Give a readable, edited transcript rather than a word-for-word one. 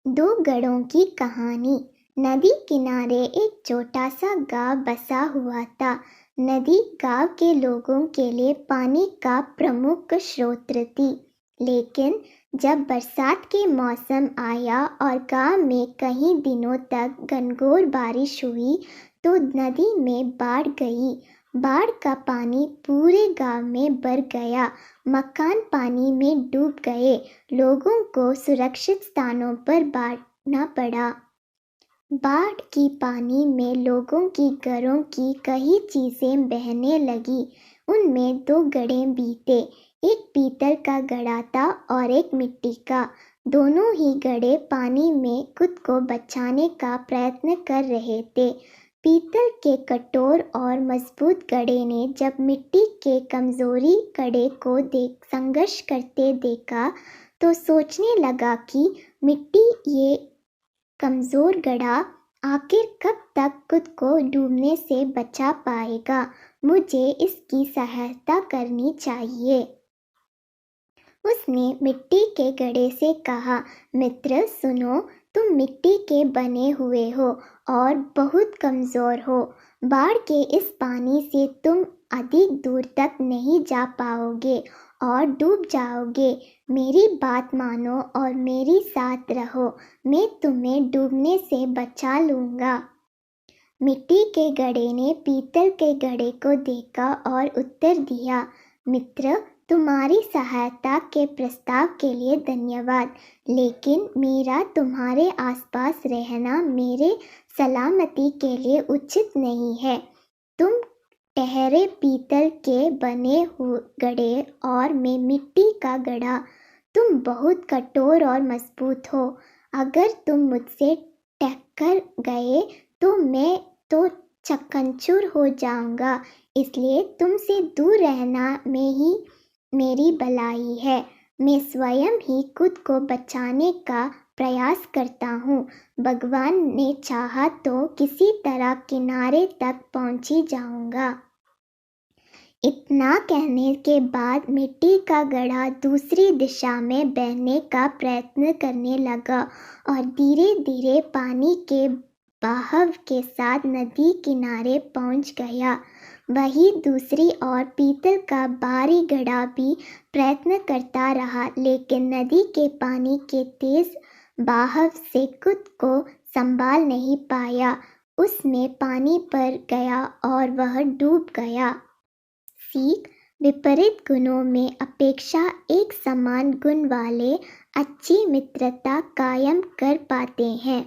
दो गधों की कहानी। नदी किनारे एक छोटा सा गांव बसा हुआ था। नदी गांव के लोगों के लिए पानी का प्रमुख स्रोत थी। लेकिन जब बरसात के मौसम आया और गांव में कई दिनों तक घनघोर बारिश हुई तो नदी में बाढ़ गई। बाढ़ का पानी पूरे गांव में भर गया। मकान पानी में डूब गए। लोगों को सुरक्षित स्थानों पर बांटना पड़ा। बाढ़ की पानी में लोगों की घरों की कई चीजें बहने लगी। उनमें दो घड़े भी थे। एक पीतल का घड़ा था और एक मिट्टी का। दोनों ही घड़े पानी में खुद को बचाने का प्रयत्न कर रहे थे। पीतल के कठोर और मजबूत घड़े ने जब मिट्टी के कमजोरी घड़े को संघर्ष करते देखा तो सोचने लगा कि मिट्टी ये कमजोर घड़ा आखिर कब तक खुद को डूबने से बचा पाएगा। मुझे इसकी सहायता करनी चाहिए। उसने मिट्टी के घड़े से कहा, मित्र सुनो, तुम मिट्टी के बने हुए हो और बहुत कमजोर हो। बाढ़ के इस पानी से तुम अधिक दूर तक नहीं जा पाओगे और डूब जाओगे। मेरी बात मानो और मेरे साथ रहो। मैं तुम्हें डूबने से बचा लूँगा। मिट्टी के घड़े ने पीतल के घड़े को देखा और उत्तर दिया, मित्र, तुम्हारी सहायता के प्रस्ताव के लिए धन्यवाद, लेकिन मेरा तुम्हारे आसपास रहना मेरे सलामती के लिए उचित नहीं है। तुम ठहरे पीतल के बने हुए घड़े और मैं मिट्टी का घड़ा। तुम बहुत कठोर और मजबूत हो। अगर तुम मुझसे टकरा गए तो मैं तो चकनाचूर हो जाऊंगा। इसलिए तुमसे दूर रहना में ही मेरी भलाई है। मैं स्वयं ही खुद को बचाने का प्रयास करता हूँ। भगवान ने चाहा तो किसी तरह किनारे तक पहुँच जाऊंगा। इतना कहने के बाद मिट्टी का घड़ा दूसरी दिशा में बहने का प्रयत्न करने लगा और धीरे धीरे पानी के बहाव के साथ नदी किनारे पहुंच गया। वही दूसरी ओर पीतल का भारी घड़ा भी प्रयत्न करता रहा, लेकिन नदी के पानी के तेज बहाव से खुद को संभाल नहीं पाया। उसमें पानी भर गया और वह डूब गया। सीख, विपरीत गुणों में अपेक्षा एक समान गुण वाले अच्छी मित्रता कायम कर पाते हैं।